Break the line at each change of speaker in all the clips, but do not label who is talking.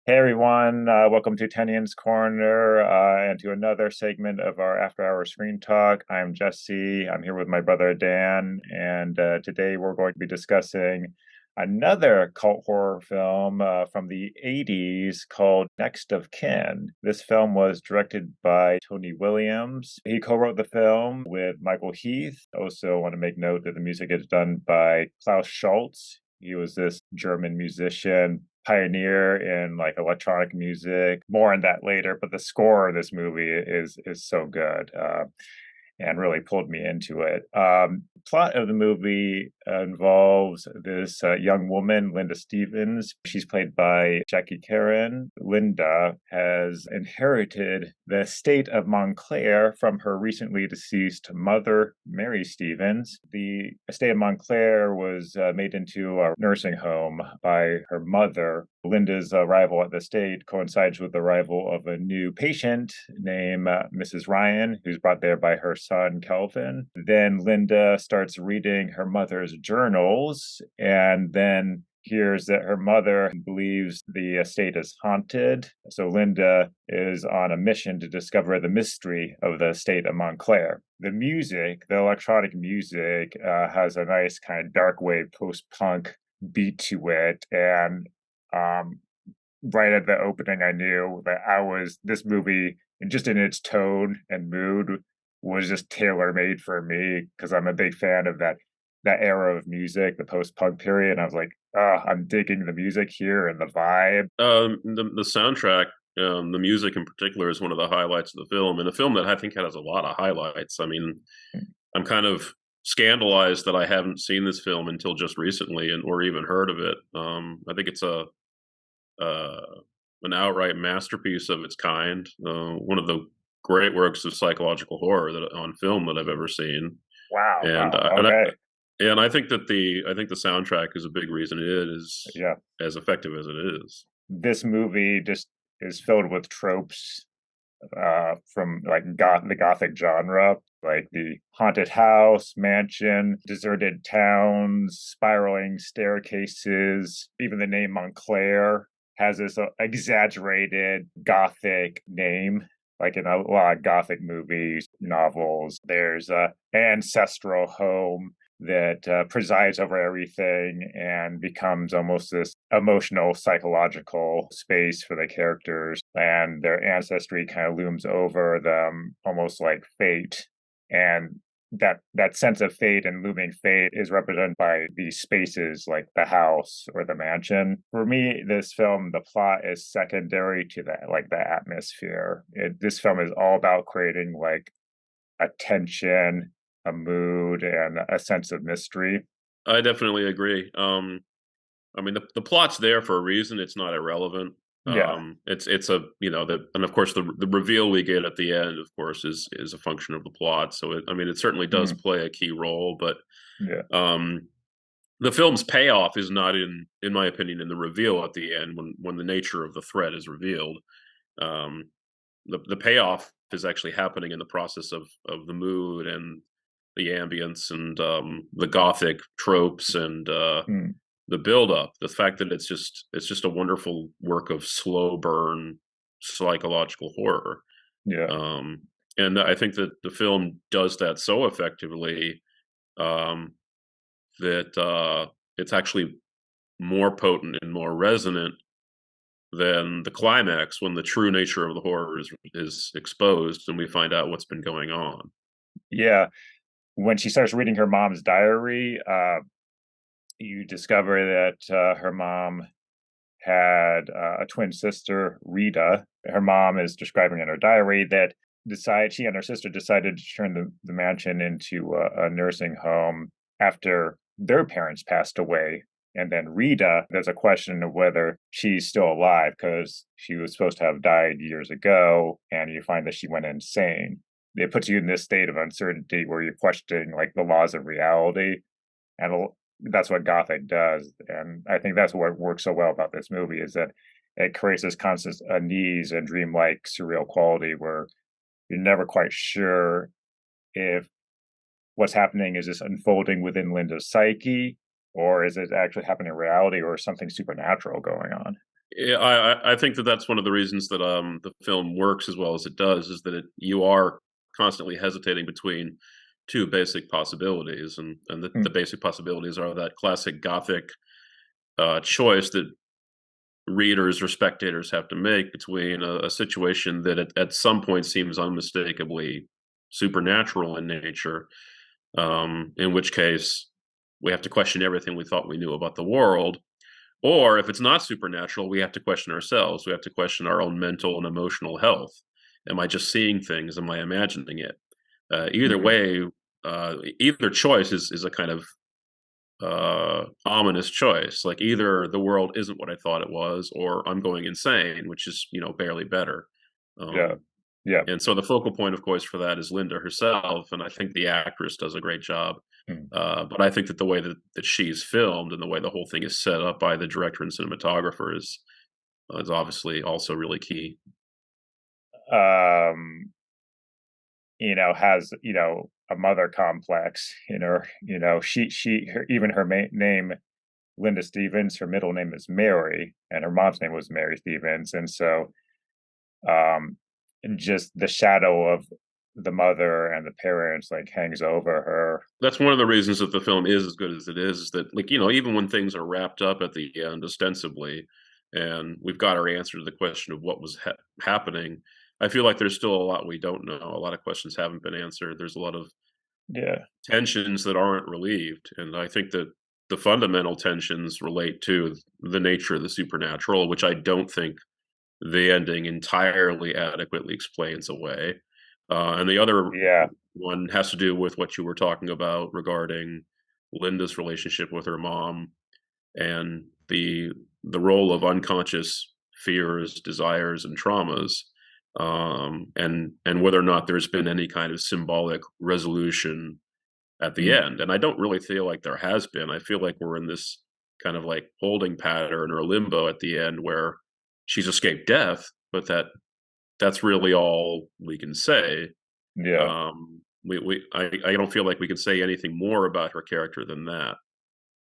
Hey everyone, welcome to Tenian's Corner and to another segment of our After Hour Screen Talk. I'm Jesse. I'm here with my brother Dan, and today we're going to be discussing another cult horror film from the 80s called Next of Kin. This film was directed by Tony Williams. He co-wrote the film with Michael Heath. Also, want to make note that the music is done by Klaus Schulze. He was this German musician, pioneer in like electronic music. More on that later, but the score of this movie is so good. And really pulled me into it. Plot of the movie involves this young woman, Linda Stevens. She's played by Jackie Karen. Linda has inherited the estate of Montclair from her recently deceased mother, Mary Stevens. The estate of Montclair was made into a nursing home by her mother. Linda's arrival at the estate coincides with the arrival of a new patient named Mrs. Ryan, who's brought there by her son, Kelvin. Then Linda starts reading her mother's journals and then hears that her mother believes the estate is haunted. So Linda is on a mission to discover the mystery of the estate of Montclair. The music, the electronic music, has a nice kind of dark wave post-punk beat to it, and um, right at the opening, I knew that this movie, just in its tone and mood, was just tailor made for me because I'm a big fan of that era of music, the post punk period. And I was like, I'm digging the music here and the vibe.
The soundtrack, the music in particular, is one of the highlights of the film, and a film that I think has a lot of highlights. I mean, I'm kind of scandalized that I haven't seen this film until just recently, and or even heard of it. I think it's a uh, an outright masterpiece of its kind. One of the great works of psychological horror that on film that I've ever seen,
Wow,
and
wow,
uh, and I,
okay,
and I think that the soundtrack is a big reason it is
yeah.
as effective as it is.
This movie just is filled with tropes from like the gothic genre, like the haunted house, mansion, deserted towns, spiraling staircases. Even the name Montclair has this exaggerated gothic name. Like in a lot of gothic movies, novels, there's a ancestral home that presides over everything and becomes almost this emotional, psychological space for the characters. And their ancestry kind of looms over them, almost like fate. And that sense of fate and looming fate is represented by these spaces like the house or the mansion. For me, this film, the plot is secondary to that, like the atmosphere. This film is all about creating like a tension, a mood, and a sense of mystery.
I definitely agree. I mean, the plot's there for a reason. It's not irrelevant.
Yeah.
It's a and of course the reveal we get at the end, of course, is a function of the plot. So I mean, it certainly does
Mm,
play a key role. But
yeah.
um, the film's payoff is not in my opinion, in the reveal at the end when the nature of the threat is revealed. Um, the payoff is actually happening in the process of the mood and the ambience and the gothic tropes and
Mm,
the build up, the fact that it's just a wonderful work of slow burn psychological horror.
yeah.
Um, and I think that the film does that so effectively um, that it's actually more potent and more resonant than the climax when the true nature of the horror is exposed and we find out what's been going on.
Yeah. When she starts reading her mom's diary, you discover that her mom had a twin sister, Rita. Her mom is describing in her diary that she and her sister decided to turn the mansion into a nursing home after their parents passed away. And then Rita, there's a question of whether she's still alive because she was supposed to have died years ago, and you find that she went insane. It puts you in this state of uncertainty where you're questioning like the laws of reality, and that's what Gothic does. And I think that's what works so well about this movie is that it creates this constant unease and dreamlike surreal quality where you're never quite sure if what's happening is this unfolding within Linda's psyche, or is it actually happening in reality, or something supernatural going on.
Yeah, I think that that's one of the reasons that the film works as well as it does is that you are constantly hesitating between two basic possibilities, and the
Mm,
basic possibilities are that classic Gothic choice that readers or spectators have to make between a situation that at some point seems unmistakably supernatural in nature, in which case we have to question everything we thought we knew about the world. Or if it's not supernatural, we have to question ourselves. We have to question our own mental and emotional health. Am I just seeing things? Am I imagining it? Either
mhm.
way, either choice is a kind of ominous choice. Like either the world isn't what I thought it was, or I'm going insane, which is barely better.
Yeah.
Um,
Yeah.
and so the focal point, of course, for that is Linda herself, and I think the actress does a great job.
Mm.
But I think that the way that she's filmed and the way the whole thing is set up by the director and cinematographer is obviously also really key.
Um, has, a mother complex, even her name, Linda Stevens, her middle name is Mary, and her mom's name was Mary Stevens. And so, um, just the shadow of the mother and the parents like hangs over her.
That's one of the reasons that the film is as good as it is that, like, even when things are wrapped up at the end, ostensibly, and we've got our answer to the question of what was happening, I feel like there's still a lot we don't know. A lot of questions haven't been answered. There's a lot of
Yeah.
tensions that aren't relieved, and I think that the fundamental tensions relate to the nature of the supernatural, which I don't think the ending entirely adequately explains away. And the other
Yeah.
one has to do with what you were talking about regarding Linda's relationship with her mom and the role of unconscious fears, desires, and traumas, and whether or not there's been any kind of symbolic resolution at the
Mm.
end. And I don't really feel like there has been. I feel like we're in this kind of like holding pattern or limbo at the end where she's escaped death, but that's really all we can say.
Yeah.
I don't feel like we can say anything more about her character than that.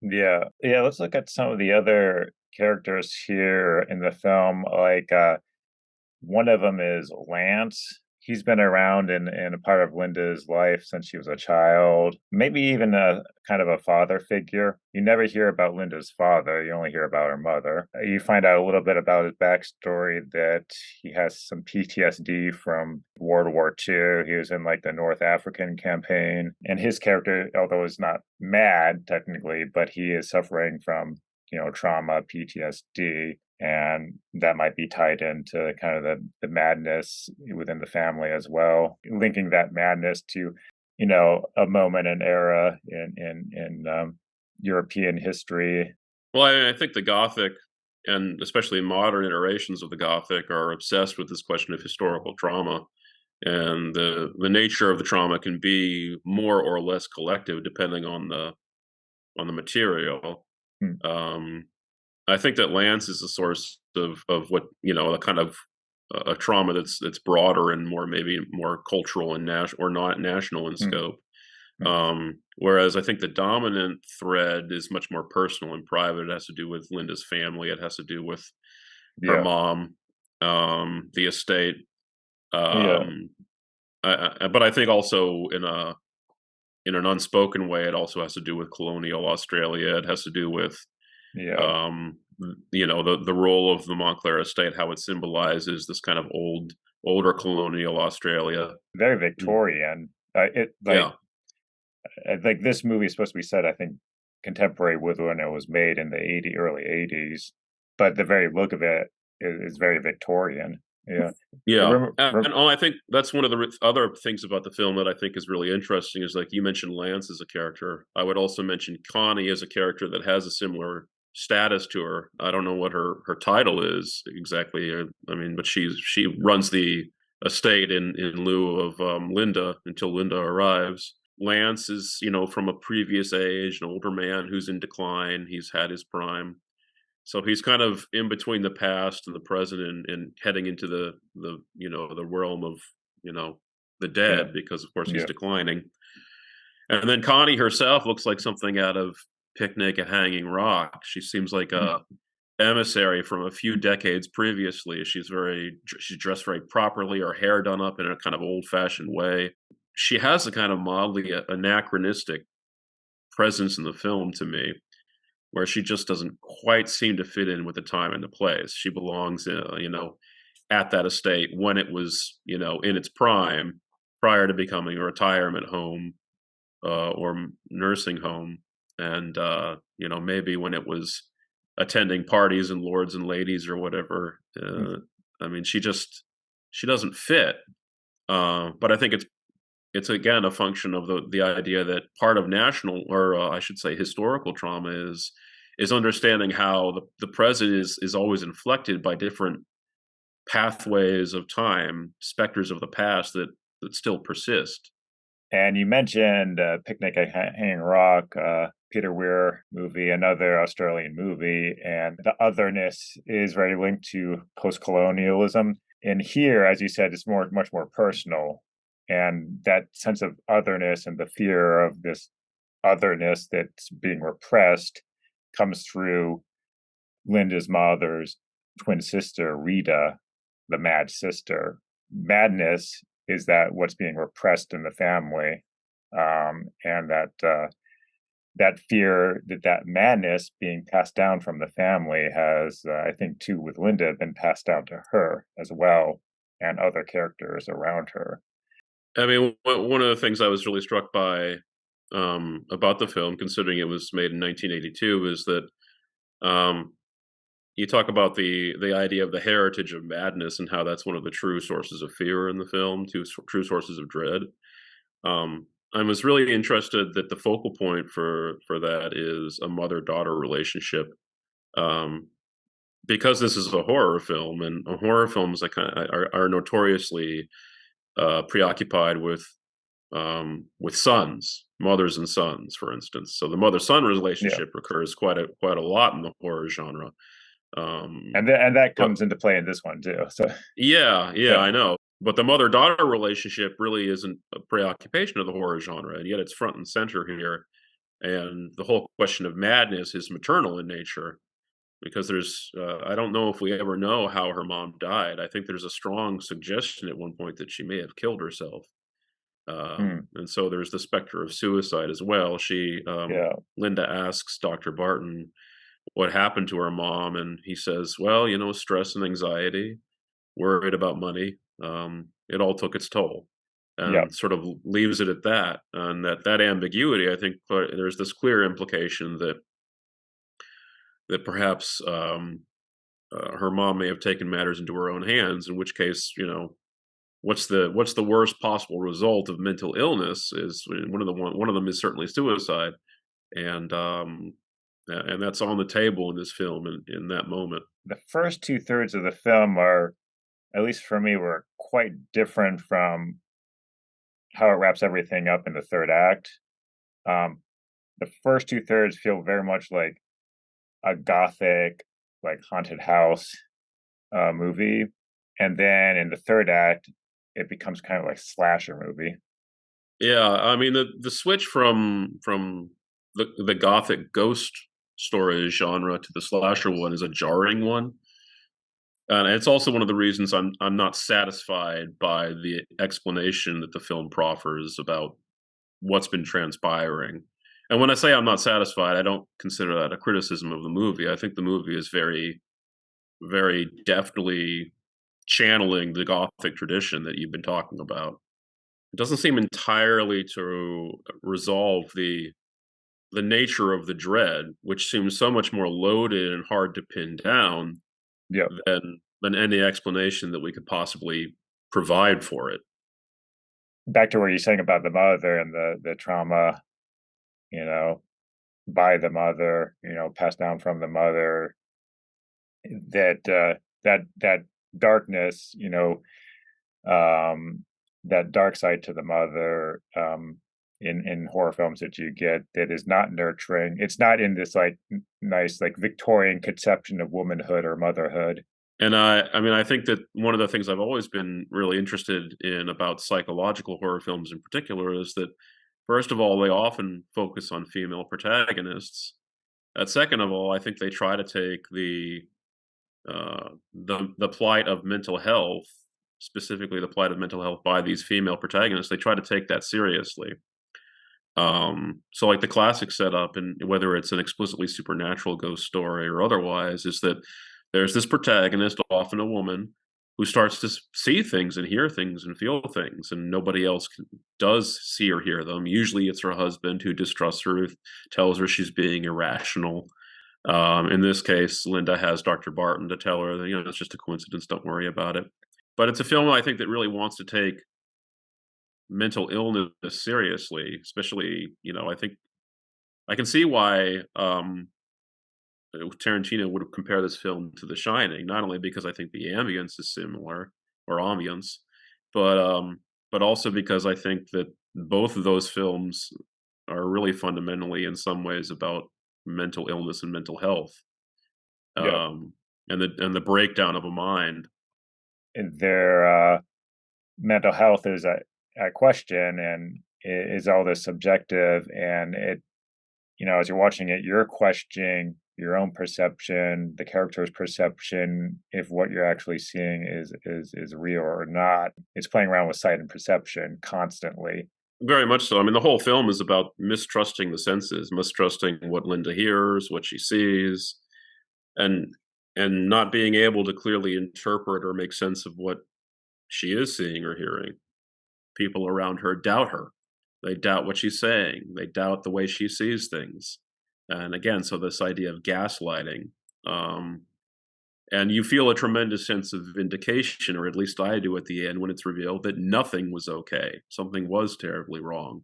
Yeah. Yeah, let's look at some of the other characters here in the film, like, one of them is Lance. He's been around in a part of Linda's life since she was a child, maybe even a kind of a father figure. You never hear about Linda's father, you only hear about her mother. You find out a little bit about his backstory that he has some PTSD from World War II. He was in like the North African campaign. And his character, although is not mad technically, but he is suffering from, trauma, PTSD, and that might be tied into kind of the madness within the family as well, linking that madness to a moment and era in European history.
Well, I think the Gothic, and especially modern iterations of the Gothic, are obsessed with this question of historical trauma, and the nature of the trauma can be more or less collective depending on the material.
Mm,
Um, I think that Lance is a source of what a kind of a trauma that's broader and more maybe more cultural and or not national in
mm,
scope.
mm.
Whereas I think the dominant thread is much more personal and private. It has to do with Linda's family. It has to do with her
Yeah,
mom, the estate.
yeah,
Um, but I think also in an unspoken way, it also has to do with colonial Australia. It has to do with
yeah.
um, the role of the Montclair estate, how it symbolizes this kind of older colonial Australia.
Very
Mm.
Victorian. It
Yeah,
like this movie is supposed to be set, I think, contemporary with when it was made in the early 80s, but the very look of it is very Victorian. Yeah. I
yeah,
remember,
and I think that's one of the other things about the film that I think is really interesting is like you mentioned Lance as a character. I would also mention Connie as a character that has a similar status to her. I don't know what her title is exactly. I mean, but she runs the estate in lieu of Linda until Linda arrives. Lance is, from a previous age, an older man who's in decline. He's had his prime. So he's kind of in between the past and the present and heading into the realm of, you know, the
yeah,
dead because of course he's
yeah,
declining. And then Connie herself looks like something out of Picnic at Hanging Rock. She seems like
mm,
emissary from a few decades previously. She's dressed very properly, her hair done up in a kind of old-fashioned way. She has a kind of mildly anachronistic presence in the film to me, where she just doesn't quite seem to fit in with the time and the place. She belongs, at that estate when it was, in its prime, prior to becoming a retirement home or nursing home, and maybe when it was attending parties and lords and ladies or whatever. I mean, she doesn't fit. But I think it's again a function of the idea that part of national, or I should say historical trauma, is understanding how the present is always inflected by different pathways of time, specters of the past that still persist.
And you mentioned Picnic at Hanging Rock, Peter Weir movie, another Australian movie, and the otherness is very linked to post-colonialism. And here, as you said, it's much more personal, and that sense of otherness and the fear of this otherness that's being repressed comes through Linda's mother's twin sister, Rita, the mad sister. Madness is that what's being repressed in the family, and that fear that madness being passed down from the family has, I think, too, with Linda, been passed down to her as well, and other characters around her.
I mean, one of the things I was really struck by about the film, considering it was made in 1982, is that um, you talk about the idea of the heritage of madness and how that's one of the true sources of fear in the film, true sources of dread. I was really interested that the focal point for that is a mother-daughter relationship, um, because this is a horror film, and horror films are notoriously preoccupied with sons, mothers and sons, for instance. So the mother-son
Yeah,
relationship occurs quite a lot in the horror genre.
and that
But
comes into play in this one too. So
yeah, yeah,
yeah,
I know. But the mother-daughter relationship really isn't a preoccupation of the horror genre, and yet it's front and center here. And the whole question of madness is maternal in nature, because I don't know if we ever know how her mom died. I think there's a strong suggestion at one point that she may have killed herself.
hmm,
And so there's the specter of suicide as well.
yeah,
Linda asks Dr. Barton what happened to her mom, and he says, well, stress and anxiety, worried about money. It all took its toll,
yeah.
and sort of leaves it at that. And that ambiguity, I think, there's this clear implication that perhaps her mom may have taken matters into her own hands. In which case, what's the worst possible result of mental illness is one of them is certainly suicide, and and that's on the table in this film in that moment.
The first two thirds of the film are, at least for me, were quite different from how it wraps everything up in the third act. Um, the first two thirds feel very much like a gothic, like haunted house movie, and then in the third act, it becomes kind of like slasher movie.
Yeah, I mean the switch from the gothic ghost story genre to the slasher one is a jarring one. And it's also one of the reasons I'm not satisfied by the explanation that the film proffers about what's been transpiring. And when I say I'm not satisfied, I don't consider that a criticism of the movie. I think the movie is very, very deftly channeling the Gothic tradition that you've been talking about. It doesn't seem entirely to resolve the nature of the dread, which seems so much more loaded and hard to pin down
Yeah.
than any explanation that we could possibly provide for it.
Back to what you're saying about the mother and the trauma, you know, by the mother, passed down from the mother, that that darkness, um, that dark side to the mother, in horror films that you get, that is not nurturing. It's not in this like nice like Victorian conception of womanhood or motherhood.
And I mean, I think that one of the things I've always been really interested in about psychological horror films in particular is that, first of all, they often focus on female protagonists. Second of all, I think they try to take the plight of mental health, specifically the plight of mental health by these female protagonists. They try to take that seriously. So like the classic setup, and whether it's an explicitly supernatural ghost story or otherwise, is that there's this protagonist, often a woman, who starts to see things and hear things and feel things, and nobody else does see or hear them. Usually, it's her husband who distrusts her, tells her she's being irrational. In this case, Linda has Dr. Barton to tell her that it's just a coincidence. Don't worry about it. But it's a film I think that really wants to take mental illness seriously, especially, I think I can see why Tarantino would compare this film to The Shining, not only because I think the ambience is similar or ambience, but also because I think that both of those films are really fundamentally in some ways about mental illness and mental health,
Yeah.
um, and the breakdown of a mind.
And their mental health is a question, and is all this subjective, and as you're watching it, you're questioning your own perception, the character's perception, if what you're actually seeing is real or not. It's playing around with sight and perception constantly.
Very much so. I mean, the whole film is about mistrusting the senses, mistrusting what Linda hears, what she sees, and not being able to clearly interpret or make sense of what she is seeing or hearing. People around her doubt her. They doubt what she's saying. They doubt the way she sees things. And again, so this idea of gaslighting. Um, and you feel a tremendous sense of vindication, or at least I do at the end when it's revealed that nothing was okay. Something was terribly wrong.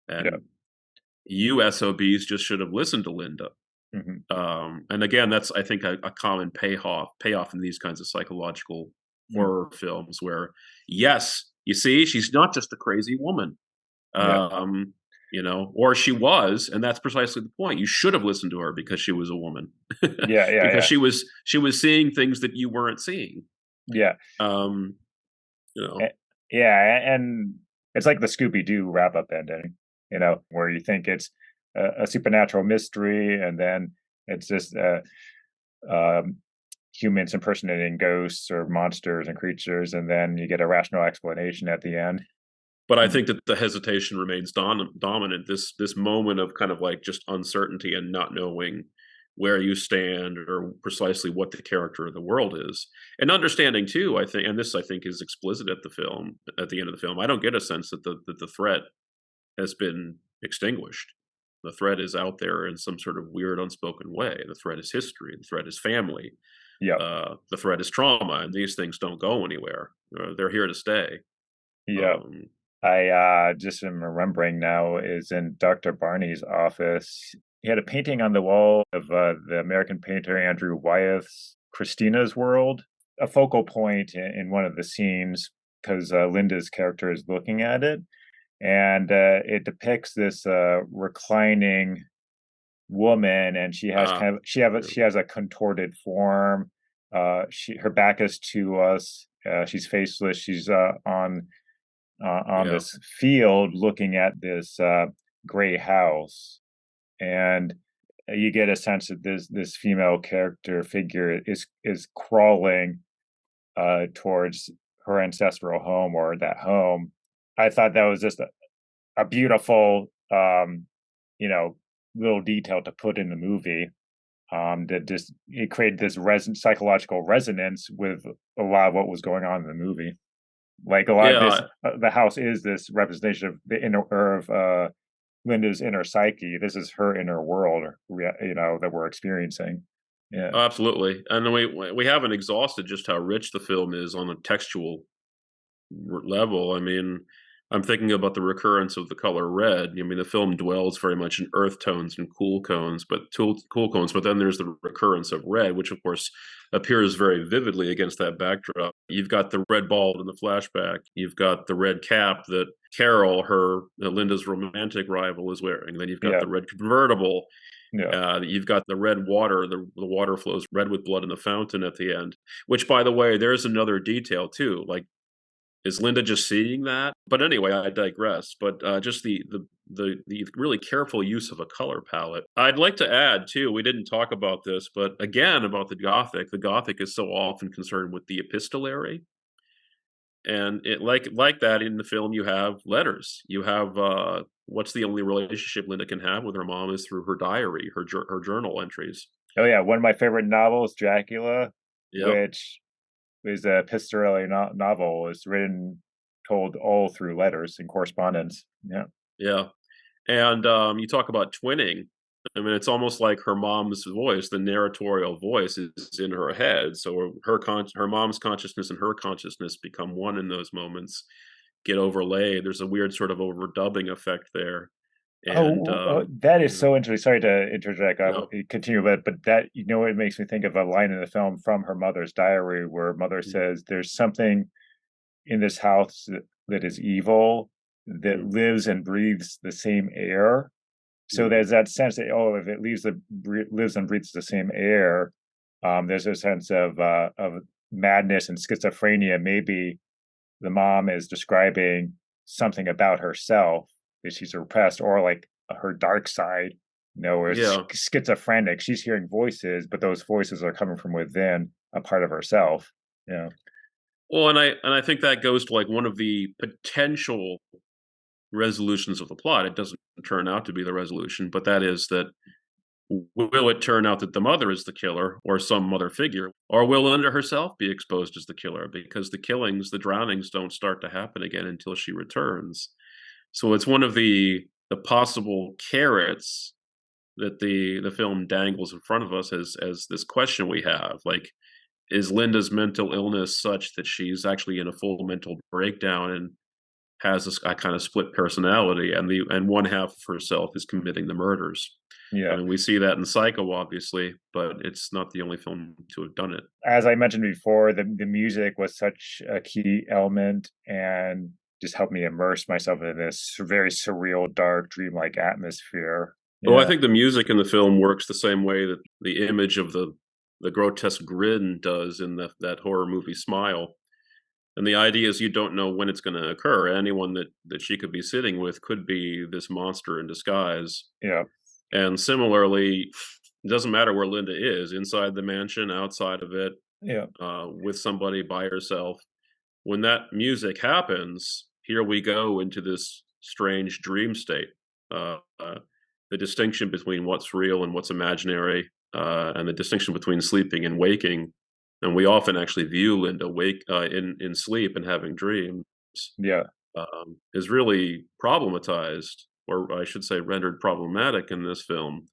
Yeah.
And you SOBs just should have listened to Linda.
Mhm.
And again, that's I think a common payoff in these kinds of psychological
Mm.
horror films where, yes, you see, she's not just a crazy woman.
Yeah.
Um, or she was, and that's precisely the point. You should have listened to her because she was a woman,
Yeah, yeah,
because
yeah.
she was seeing things that you weren't seeing.
Yeah.
Um, you know,
Yeah, and it's like the Scooby-Doo wrap-up ending, where you think it's a supernatural mystery, and then it's just, um, humans impersonating ghosts or monsters and creatures, and then you get a rational explanation at the end.
but I
Mhm.
think that the hesitation remains dominant. This moment of kind of like just uncertainty and not knowing where you stand or precisely what the character of the world is, and understanding too. I think, and this I think is explicit at the end of the film. I don't get a sense that the threat has been extinguished. The threat is out there in some sort of weird unspoken way. The threat is history. The threat is family.
Yep,
The threat is trauma, and these things don't go anywhere. They're here to stay.
yep.
Um,
I, just am remembering now is in Dr. Barney's office. He had a painting on the wall of, the American painter Andrew Wyeth's Christina's World, a focal point in one of the scenes, 'cause, Linda's character is looking at it, and, it depicts this, reclining woman, and she has
ah,
kind of she have a
yeah.
she has a contorted form. Her back is to us. She's faceless. She's, on
Yeah.
this field looking at this, gray house, and you get a sense that this female character figure is crawling, towards her ancestral home, or that home. I thought that was just a beautiful, you know, little detail to put in the movie, that just it created this psychological resonance with a lot of what was going on in the movie. Like, a lot of this,
Yeah,
the house is this representation of the inner, or of, Linda's inner psyche. This is her inner world, that we're experiencing. Yeah.
absolutely. And we haven't exhausted just how rich the film is on a textual level. I mean, I'm thinking about the recurrence of the color red. I mean, the film dwells very much in earth tones and cool tones, but then there's the recurrence of red, which of course appears very vividly against that backdrop. You've got the red ball in the flashback. You've got the red cap that Carol, Linda's romantic rival, is wearing. Then you've got
Yeah.
the red convertible.
Yeah.
You've got the red water. The water flows red with blood in the fountain at the end. Which, by the way, there's another detail too. Like, is Linda just seeing that? But anyway, I digress. But just the really careful use of a color palette. I'd like to add too, we didn't talk about this, but again about the Gothic. The Gothic is so often concerned with the epistolary, and it like that in the film. You have letters. You have what's the only relationship Linda can have with her mom is through her diary, her journal entries.
Oh yeah, one of my favorite novels, Dracula,
Yep.
which is a epistolary novel, is written told all through letters and correspondence. Yeah.
Yeah. And, you talk about twinning. I mean, it's almost like her mom's voice, the narratorial voice is in her head, so her mom's consciousness and her consciousness become one in those moments, get overlaid. There's a weird sort of overdubbing effect there, and,
That is
yeah,
so interesting. Sorry to interject. I will
yeah,
continue, but that it makes me think of a line in the film from her mother's diary, where mother
mm,
says, "There's something in this house that is evil, that
mm,
lives and breathes the same air." So
mm,
there's that sense that, oh, if it lives and breathes the same air, there's a sense of madness and schizophrenia. Maybe the mom is describing something about herself that she's repressed, or like her dark side, where it's
yeah.
schizophrenic. She's hearing voices, but those voices are coming from within a part of herself. Yeah.
Well, and I think that goes to, like, one of the potential resolutions of the plot. It doesn't turn out to be the resolution, but that is that will it turn out that the mother is the killer or some mother figure? Or will Linda herself be exposed as the killer? Because the killings, the drownings don't start to happen again until she returns. So it's one of the possible carrots that the film dangles in front of us as this question we have. Like, is Linda's mental illness such that she's actually in a full mental breakdown and has a kind of split personality, and one half of herself is committing the murders? I
Yeah.
mean, we see that in Psycho, obviously, but it's not the only film to have done it.
As I mentioned before, the music was such a key element and just helped me immerse myself in this very surreal, dark, dreamlike atmosphere.
Well, I
Yeah.
think the music in the film works the same way that the image of the grotesque grin does in that horror movie Smile. And the idea is you don't know when it's going to occur. Anyone that she could be sitting with could be this monster in disguise.
Yeah.
And similarly, it doesn't matter where Linda is, inside the mansion, outside of it,
Yeah.
with somebody, by herself. When that music happens, here we go into this strange dream state. Uh, uh, the distinction between what's real and what's imaginary, and the distinction between sleeping and waking. And we often actually view Linda in sleep and having dreams,
Yeah.
is really problematized, or I should say, rendered problematic in this film.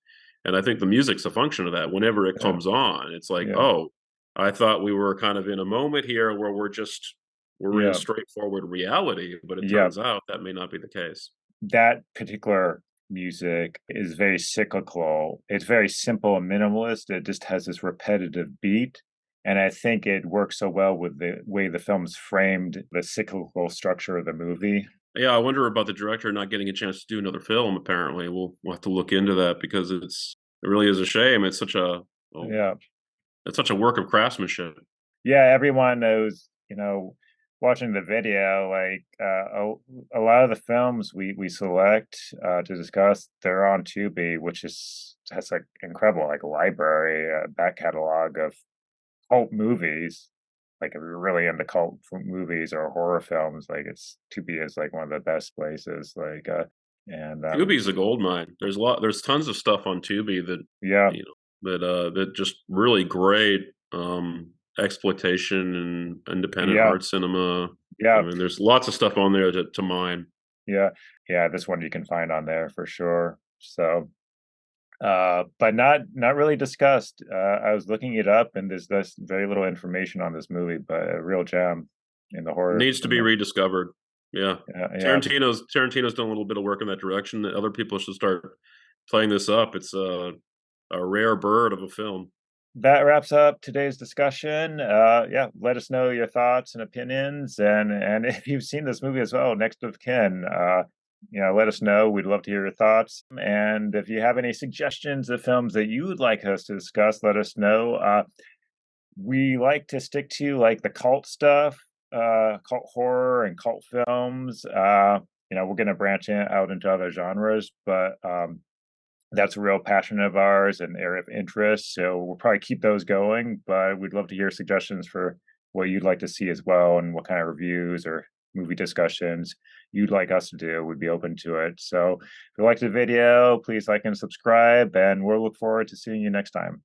And I think the music's a function of that. Whenever it
Yeah.
comes on, it's like,
Yeah.
oh, I thought we were kind of in a moment here where we're in
Yeah.
straightforward reality, but it
Yeah.
turns out that may not be the case.
That particular music is very cyclical. It's very simple and minimalist. It just has this repetitive beat. And I think it works so well with the way the film's framed, the cyclical structure of the movie.
Yeah, I wonder about the director not getting a chance to do another film. Apparently, we'll have to look into that because it really is a shame. Well,
Yeah.
it's such a work of craftsmanship.
Yeah, everyone knows, watching the video, like, a lot of the films we select, to discuss, they're on Tubi, which has, like, incredible, like, library, back catalog of cult movies. Like, if you're really into movies or horror films, like, Tubi is, like, one of the best places, like, and,
Tubi's a gold mine. There's tons of stuff on Tubi that,
yeah,
you that just really great, exploitation and independent
yeah,
art cinema. I
yeah,
mean, there's lots of stuff on there to mine.
yeah, yeah, this one you can find on there for sure. So, but not really discussed. I was looking it up, and there's very little information on this movie, but a real gem in the horror
Needs to be
cinema.
rediscovered. Yeah.
Yeah, yeah.
Tarantino's done a little bit of work in that direction. That other people should start playing this up. It's a rare bird of a film.
That wraps up today's discussion. Yeah, let us know your thoughts and opinions, and if you've seen this movie as well, Next of Kin. Let us know. We'd love to hear your thoughts. And if you have any suggestions of films that you would like us to discuss, let us know. We like to stick to like the cult stuff, cult horror and cult films. we're going to out into other genres, but that's a real passion of ours and area of interest. So we'll probably keep those going, but we'd love to hear suggestions for what you'd like to see as well and what kind of reviews or movie discussions you'd like us to do. We'd be open to it. So if you liked the video, please like and subscribe, and we'll look forward to seeing you next time.